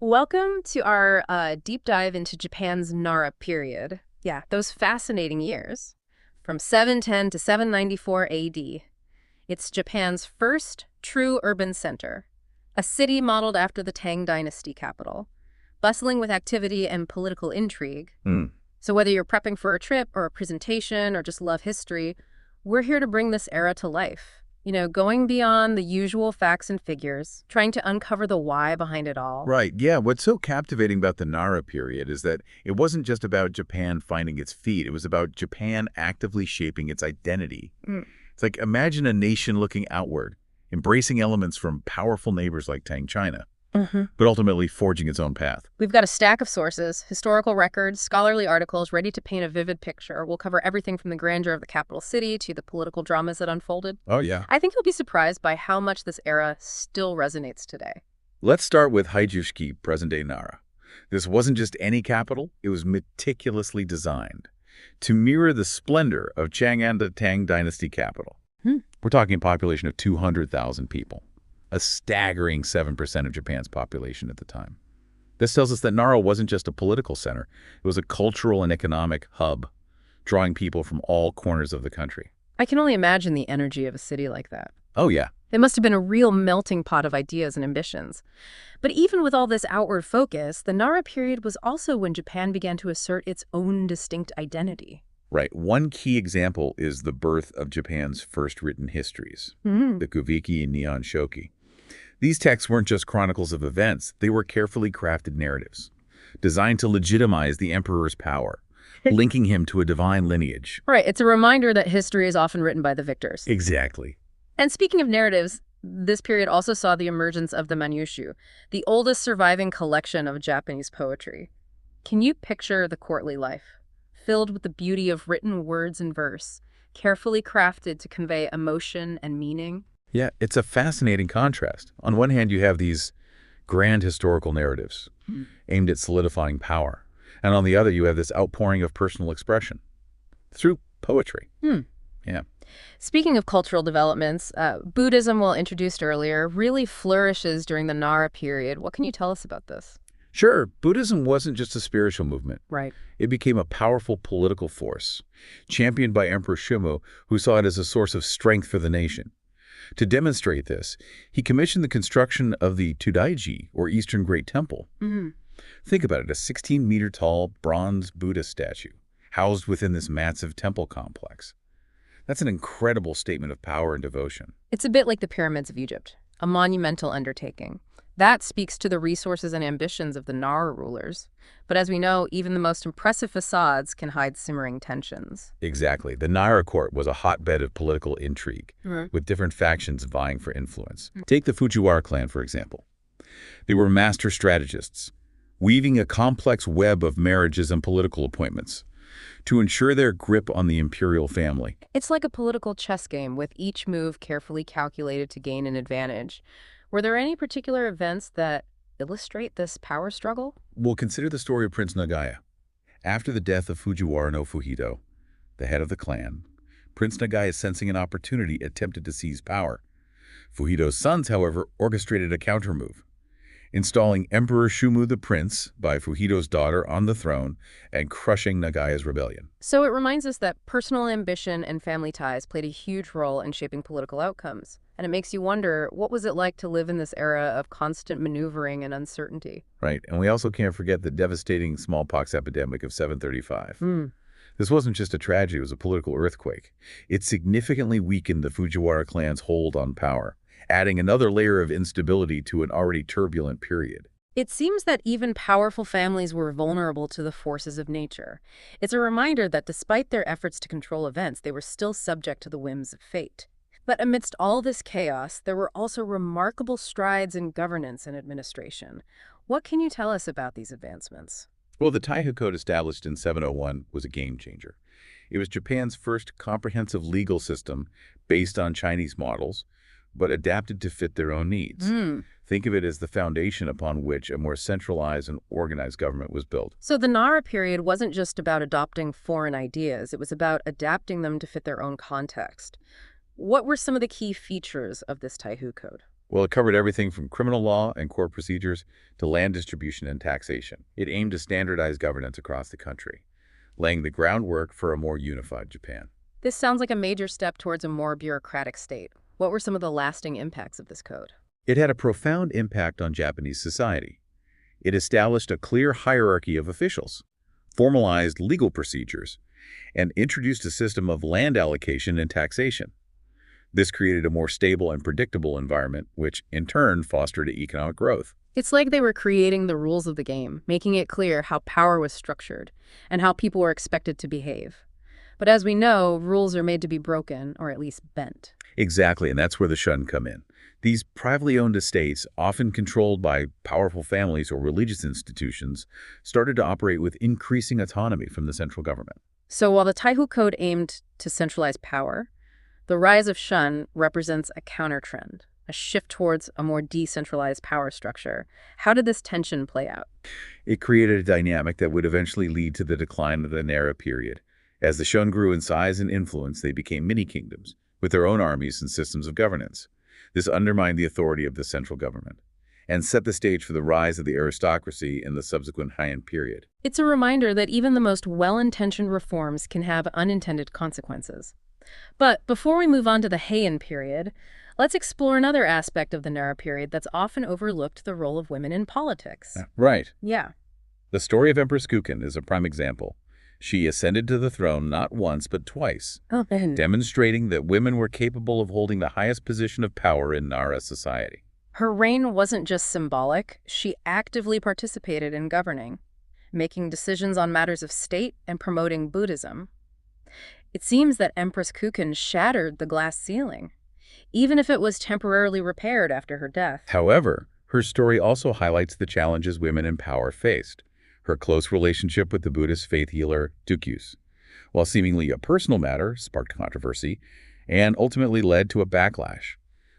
Welcome to our deep dive into Japan's Nara period. Yeah, those fascinating years. From 710 to 794 AD. It's Japan's first true urban center, a city modeled after the Tang Dynasty capital, bustling with activity and political intrigue. So whether you're prepping for a trip or a presentation or just love history, we're here to bring this era to life. You know, going beyond the usual facts and figures, trying to uncover the why behind it all. Right, yeah. What's so captivating about the Nara period is that it wasn't just about Japan finding its feet. It was about Japan actively shaping its identity. It's like, imagine a nation looking outward, embracing elements from powerful neighbors like Tang China, but ultimately forging its own path. We've got a stack of sources, historical records, scholarly articles ready to paint a vivid picture. We'll cover everything from the grandeur of the capital city to the political dramas that unfolded. Oh, yeah. I think you'll be surprised by how much this era still resonates today. Let's start with Heijō-kyō, present-day Nara. This wasn't just any capital, it was meticulously designed to mirror the splendor of Chang'an, the Tang Dynasty capital. We're talking a population of 200,000 people, a staggering 7% of Japan's population at the time. This tells us that Nara wasn't just a political center, it was a cultural and economic hub, drawing people from all corners of the country. I can only imagine the energy of a city like that. Oh, yeah. It must have been a real melting pot of ideas and ambitions. But even with all this outward focus, the Nara period was also when Japan began to assert its own distinct identity. Right. One key example is the birth of Japan's first written histories, the Kojiki and Nihon Shoki. These texts weren't just chronicles of events, they were carefully crafted narratives, designed to legitimize the emperor's power, linking him to a divine lineage. Right. It's a reminder that history is often written by the victors. Exactly. And speaking of narratives, this period also saw the emergence of the Manyushu, the oldest surviving collection of Japanese poetry. Can you picture the courtly life, filled with the beauty of written words and verse, carefully crafted to convey emotion and meaning? Yeah, it's a fascinating contrast. On one hand, you have these grand historical narratives aimed at solidifying power. And on the other, you have this outpouring of personal expression through poetry. Yeah. Speaking of cultural developments, Buddhism, well introduced earlier, really flourishes during the Nara period. What can you tell us about this? Sure, Buddhism wasn't just a spiritual movement. Right. It became a powerful political force, championed by Emperor Shōmu, who saw it as a source of strength for the nation. To demonstrate this, he commissioned the construction of the Todai-ji, or Eastern Great Temple. Think about it, a 16-meter-tall bronze Buddha statue, housed within this massive temple complex. That's an incredible statement of power and devotion. It's a bit like the pyramids of Egypt, a monumental undertaking. That speaks to the resources and ambitions of the Nara rulers. But as we know, even the most impressive facades can hide simmering tensions. Exactly. The Nara court was a hotbed of political intrigue, with different factions vying for influence. Take the Fujiwara clan, for example. They were master strategists, weaving a complex web of marriages and political appointments to ensure their grip on the imperial family. It's like a political chess game, with each move carefully calculated to gain an advantage. Were there any particular events that illustrate this power struggle? We'll consider the story of Prince Nagaya. After the death of Fujiwara no Fuhito, the head of the clan, Prince Nagaya, sensing an opportunity, attempted to seize power. Fuhito's sons, however, orchestrated a countermove, installing Emperor Shōmu the Prince by Fuhito's daughter on the throne and crushing Nagaya's rebellion. So it reminds us that personal ambition and family ties played a huge role in shaping political outcomes. And it makes you wonder, what was it like to live in this era of constant maneuvering and uncertainty? Right, and we also can't forget the devastating smallpox epidemic of 735. This wasn't just a tragedy, it was a political earthquake. It significantly weakened the Fujiwara clan's hold on power, adding another layer of instability to an already turbulent period. It seems that even powerful families were vulnerable to the forces of nature. It's a reminder that despite their efforts to control events, they were still subject to the whims of fate. But amidst all this chaos, there were also remarkable strides in governance and administration. What can you tell us about these advancements? Well, the Taihō Code, established in 701, was a game changer. It was Japan's first comprehensive legal system based on Chinese models, but adapted to fit their own needs. Think of it as the foundation upon which a more centralized and organized government was built. So the Nara period wasn't just about adopting foreign ideas, it was about adapting them to fit their own context. What were some of the key features of this Taihō Code? Well, it covered everything from criminal law and court procedures to land distribution and taxation. It aimed to standardize governance across the country, laying the groundwork for a more unified Japan. This sounds like a major step towards a more bureaucratic state. What were some of the lasting impacts of this code? It had a profound impact on Japanese society. It established a clear hierarchy of officials, formalized legal procedures, and introduced a system of land allocation and taxation. This created a more stable and predictable environment, which, in turn, fostered economic growth. It's like they were creating the rules of the game, making it clear how power was structured and how people were expected to behave. But as we know, rules are made to be broken, or at least bent. Exactly, and that's where the shun come in. These privately owned estates, often controlled by powerful families or religious institutions, started to operate with increasing autonomy from the central government. So while the Taihu Code aimed to centralize power, the rise of shun represents a counter-trend, a shift towards a more decentralized power structure. How did this tension play out? It created a dynamic that would eventually lead to the decline of the Nara period. As the shun grew in size and influence, they became mini-kingdoms, with their own armies and systems of governance. This undermined the authority of the central government and set the stage for the rise of the aristocracy in the subsequent Heian period. It's a reminder that even the most well-intentioned reforms can have unintended consequences. But before we move on to the Heian period, let's explore another aspect of the Nara period that's often overlooked: the role of women in politics. Right. Yeah. The story of Empress Kukin is a prime example. She ascended to the throne not once but twice, demonstrating that women were capable of holding the highest position of power in Nara society. Her reign wasn't just symbolic, she actively participated in governing, making decisions on matters of state and promoting Buddhism. It seems that Empress Kukin shattered the glass ceiling, even if it was temporarily repaired after her death. However, her story also highlights the challenges women in power faced. Her close relationship with the Buddhist faith healer Dukyus, while seemingly a personal matter, sparked controversy and ultimately led to a backlash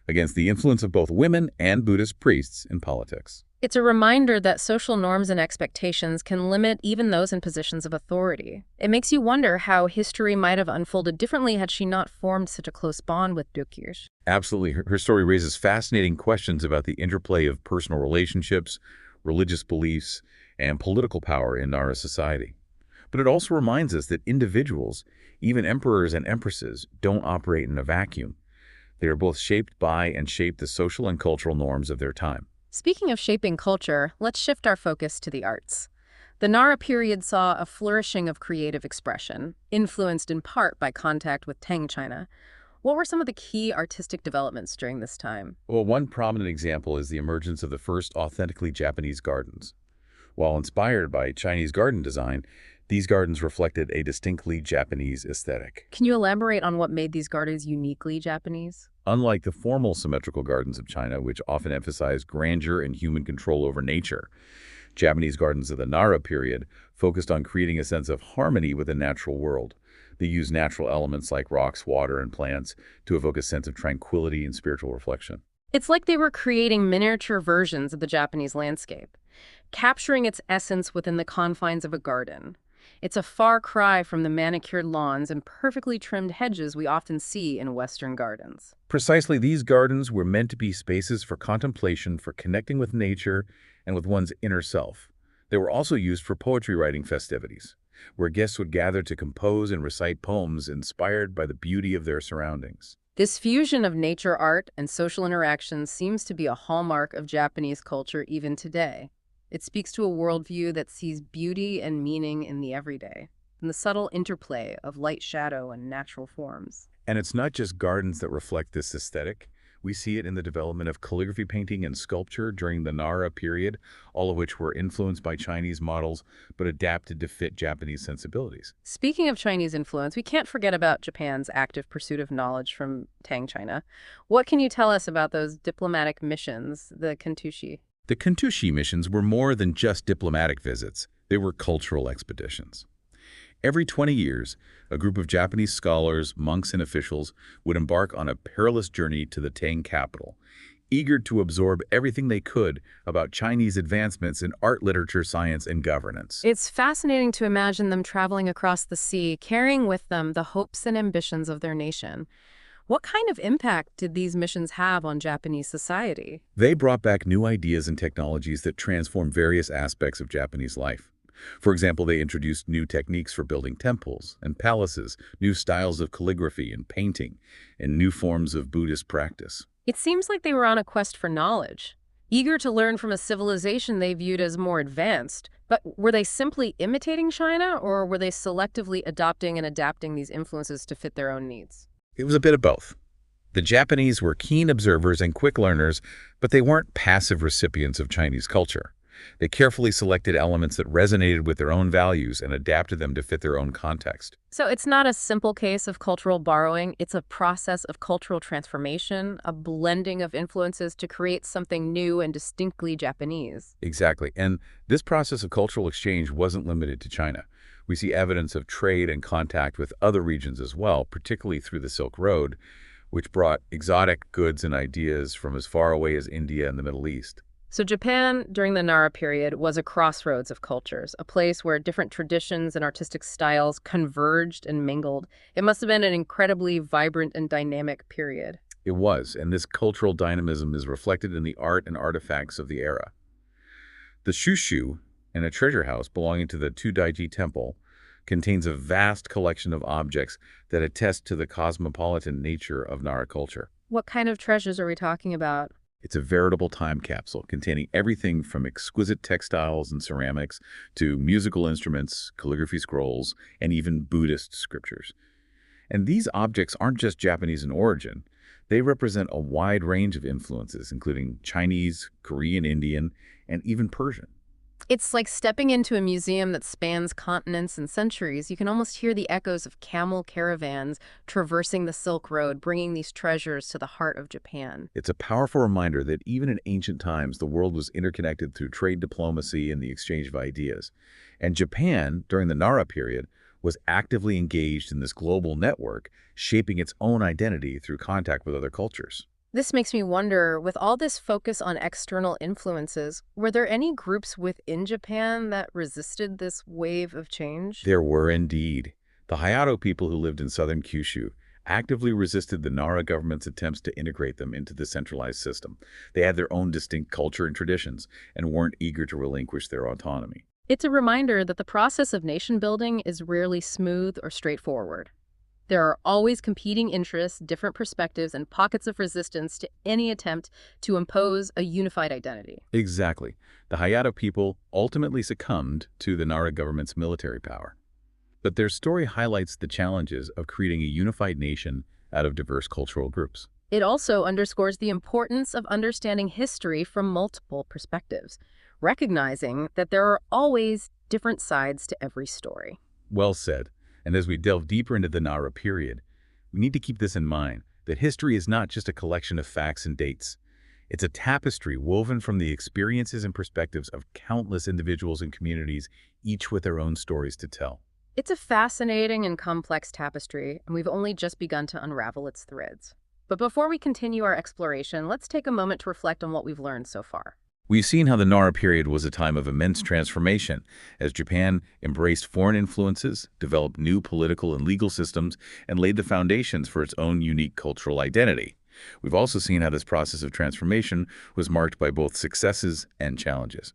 against the influence of both women and Buddhist priests in politics. It's a reminder that social norms and expectations can limit even those in positions of authority. It makes you wonder how history might have unfolded differently had she not formed such a close bond with Dukyus. Absolutely. Her story raises fascinating questions about the interplay of personal relationships, religious beliefs, and political power in Nara society. But it also reminds us that individuals, even emperors and empresses, don't operate in a vacuum. They are both shaped by and shape the social and cultural norms of their time. Speaking of shaping culture, let's shift our focus to the arts. The Nara period saw a flourishing of creative expression, influenced in part by contact with Tang China. What were some of the key artistic developments during this time? Well, one prominent example is the emergence of the first authentically Japanese gardens. While inspired by Chinese garden design, these gardens reflected a distinctly Japanese aesthetic. Can you elaborate on what made these gardens uniquely Japanese? Unlike the formal symmetrical gardens of China, which often emphasize grandeur and human control over nature, Japanese gardens of the Nara period focused on creating a sense of harmony with the natural world. They used natural elements like rocks, water, and plants to evoke a sense of tranquility and spiritual reflection. It's like they were creating miniature versions of the Japanese landscape, capturing its essence within the confines of a garden. It's a far cry from the manicured lawns and perfectly trimmed hedges we often see in Western gardens. Precisely, these gardens were meant to be spaces for contemplation, for connecting with nature and with one's inner self. They were also used for poetry writing festivities, where guests would gather to compose and recite poems inspired by the beauty of their surroundings. This fusion of nature art and social interaction seems to be a hallmark of Japanese culture even today. It speaks to a worldview that sees beauty and meaning in the everyday, in the subtle interplay of light, shadow, and natural forms. And it's not just gardens that reflect this aesthetic. We see it in the development of calligraphy painting and sculpture during the Nara period, all of which were influenced by Chinese models but adapted to fit Japanese sensibilities. Speaking of Chinese influence, we can't forget about Japan's active pursuit of knowledge from Tang China. What can you tell us about those diplomatic missions, the Kentushi? The Kentushi missions were more than just diplomatic visits. They were cultural expeditions. Every 20 years, a group of Japanese scholars, monks, and officials would embark on a perilous journey to the Tang capital, eager to absorb everything they could about Chinese advancements in art, literature, science, and governance. It's fascinating to imagine them traveling across the sea, carrying with them the hopes and ambitions of their nation. What kind of impact did these missions have on Japanese society? They brought back new ideas and technologies that transformed various aspects of Japanese life. For example, they introduced new techniques for building temples and palaces, new styles of calligraphy and painting, and new forms of Buddhist practice. It seems like they were on a quest for knowledge, eager to learn from a civilization they viewed as more advanced. But were they simply imitating China, or were they selectively adopting and adapting these influences to fit their own needs? It was a bit of both. The Japanese were keen observers and quick learners, but they weren't passive recipients of Chinese culture. They carefully selected elements that resonated with their own values and adapted them to fit their own context. So it's not a simple case of cultural borrowing. It's a process of cultural transformation, a blending of influences to create something new and distinctly Japanese. Exactly. And this process of cultural exchange wasn't limited to China. We see evidence of trade and contact with other regions as well, particularly through the Silk Road, which brought exotic goods and ideas from as far away as India and the Middle East. So Japan, during the Nara period, was a crossroads of cultures, a place where different traditions and artistic styles converged and mingled. It must have been an incredibly vibrant and dynamic period. It was, and this cultural dynamism is reflected in the art and artifacts of the era. The shushu, and a treasure house belonging to the Todai-ji temple, contains a vast collection of objects that attest to the cosmopolitan nature of Nara culture. What kind of treasures are we talking about? It's a veritable time capsule containing everything from exquisite textiles and ceramics to musical instruments, calligraphy scrolls, and even Buddhist scriptures. And these objects aren't just Japanese in origin. They represent a wide range of influences, including Chinese, Korean, Indian, and even Persian. It's like stepping into a museum that spans continents and centuries. You can almost hear the echoes of camel caravans traversing the Silk Road, bringing these treasures to the heart of Japan. It's a powerful reminder that even in ancient times, the world was interconnected through trade diplomacy and the exchange of ideas. And Japan, during the Nara period, was actively engaged in this global network, shaping its own identity through contact with other cultures. This makes me wonder, with all this focus on external influences, were there any groups within Japan that resisted this wave of change? There were indeed. The Heijō people who lived in southern Kyushu actively resisted the Nara government's attempts to integrate them into the centralized system. They had their own distinct culture and traditions and weren't eager to relinquish their autonomy. It's a reminder that the process of nation building is rarely smooth or straightforward. There are always competing interests, different perspectives, and pockets of resistance to any attempt to impose a unified identity. Exactly. The Heijō people ultimately succumbed to the Nara government's military power. But their story highlights the challenges of creating a unified nation out of diverse cultural groups. It also underscores the importance of understanding history from multiple perspectives, recognizing that there are always different sides to every story. Well said. And as we delve deeper into the Nara period, we need to keep this in mind, that history is not just a collection of facts and dates. It's a tapestry woven from the experiences and perspectives of countless individuals and communities, each with their own stories to tell. It's a fascinating and complex tapestry, and we've only just begun to unravel its threads. But before we continue our exploration, let's take a moment to reflect on what we've learned so far. We've seen how the Nara period was a time of immense transformation as Japan embraced foreign influences, developed new political and legal systems, and laid the foundations for its own unique cultural identity. We've also seen how this process of transformation was marked by both successes and challenges.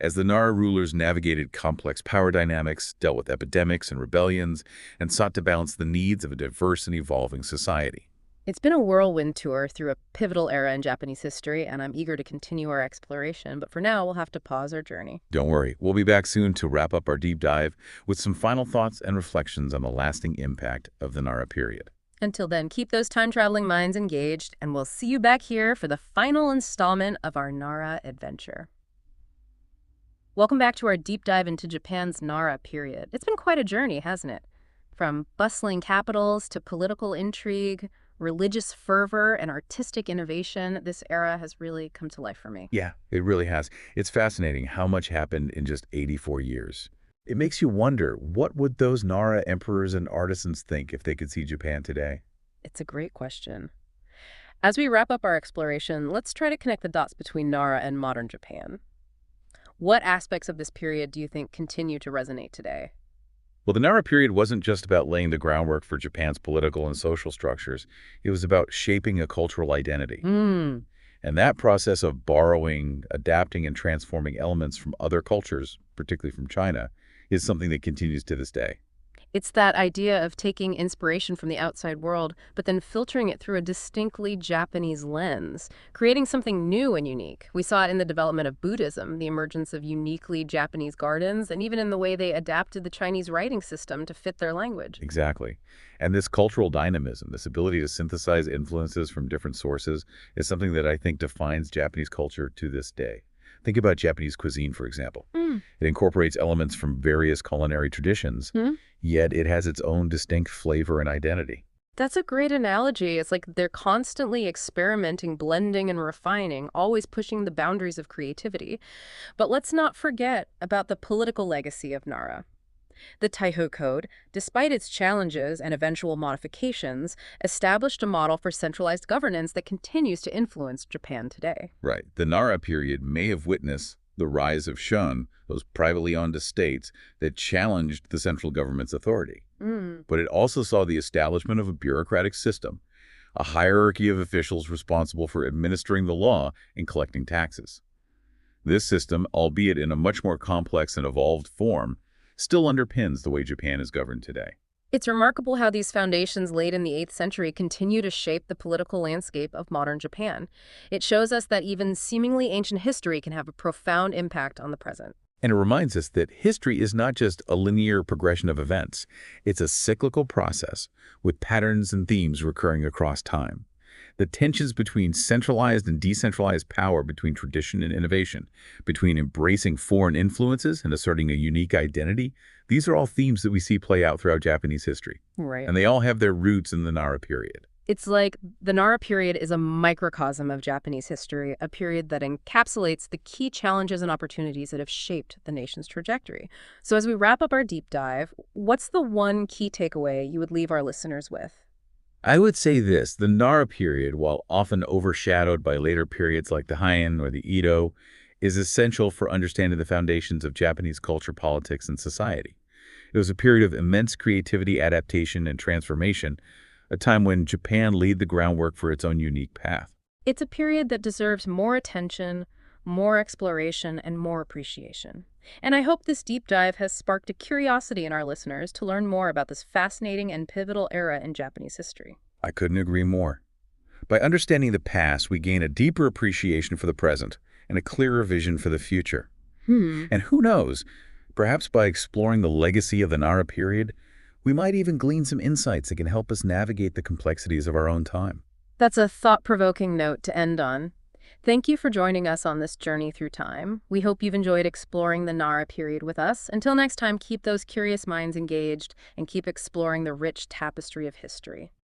As the Nara rulers navigated complex power dynamics, dealt with epidemics and rebellions, and sought to balance the needs of a diverse and evolving society. It's been a whirlwind tour through a pivotal era in Japanese history, and I'm eager to continue our exploration, but for now, we'll have to pause our journey. Don't worry, we'll be back soon to wrap up our deep dive with some final thoughts and reflections on the lasting impact of the Nara period. Until then, keep those time-traveling minds engaged, and we'll see you back here for the final installment of our Nara adventure. Welcome back to our deep dive into Japan's Nara period. It's been quite a journey, hasn't it? From bustling capitals to political intrigue, religious fervor, and artistic innovation, this era has really come to life for me. Yeah, it really has. It's fascinating how much happened in just 84 years. It makes you wonder, what would those Nara emperors and artisans think if they could see Japan today? It's a great question. As we wrap up our exploration, let's try to connect the dots between Nara and modern Japan. What aspects of this period do you think continue to resonate today? Well, the Nara period wasn't just about laying the groundwork for Japan's political and social structures. It was about shaping a cultural identity. Hmm. And that process of borrowing, adapting, and transforming elements from other cultures, particularly from China, is something that continues to this day. It's that idea of taking inspiration from the outside world, but then filtering it through a distinctly Japanese lens, creating something new and unique. We saw it in the development of Buddhism, the emergence of uniquely Japanese gardens, and even in the way they adapted the Chinese writing system to fit their language. Exactly. And this cultural dynamism, this ability to synthesize influences from different sources, is something that I think defines Japanese culture to this day. Think about Japanese cuisine, for example. Hmm. It incorporates elements from various culinary traditions, yet it has its own distinct flavor and identity. That's a great analogy. It's like they're constantly experimenting, blending, and refining, always pushing the boundaries of creativity. But let's not forget about the political legacy of Nara. The Taihō Code, despite its challenges and eventual modifications, established a model for centralized governance that continues to influence Japan today. Right. The Nara period may have witnessed the rise of shun, those privately owned estates that challenged the central government's authority. But it also saw the establishment of a bureaucratic system, a hierarchy of officials responsible for administering the law and collecting taxes. This system, albeit in a much more complex and evolved form, still underpins the way Japan is governed today. It's remarkable how these foundations laid in the 8th century continue to shape the political landscape of modern Japan. It shows us that even seemingly ancient history can have a profound impact on the present. And it reminds us that history is not just a linear progression of events. It's a cyclical process with patterns and themes recurring across time. The tensions between centralized and decentralized power, between tradition and innovation, between embracing foreign influences and asserting a unique identity, these are all themes that we see play out throughout Japanese history. Right. And they all have their roots in the Nara period. It's like the Nara period is a microcosm of Japanese history, a period that encapsulates the key challenges and opportunities that have shaped the nation's trajectory. So as we wrap up our deep dive, what's the one key takeaway you would leave our listeners with? I would say this: the Nara period, while often overshadowed by later periods like the Heian or the Edo, is essential for understanding the foundations of Japanese culture, politics, and society. It was a period of immense creativity, adaptation, and transformation, a time when Japan laid the groundwork for its own unique path. It's a period that deserves more attention, more exploration, and more appreciation. And I hope this deep dive has sparked a curiosity in our listeners to learn more about this fascinating and pivotal era in Japanese history. I couldn't agree more. By understanding the past, we gain a deeper appreciation for the present and a clearer vision for the future. And who knows, perhaps by exploring the legacy of the Nara period, we might even glean some insights that can help us navigate the complexities of our own time. That's a thought-provoking note to end on. Thank you for joining us on this journey through time. We hope you've enjoyed exploring the Nara period with us. Until next time, keep those curious minds engaged and keep exploring the rich tapestry of history.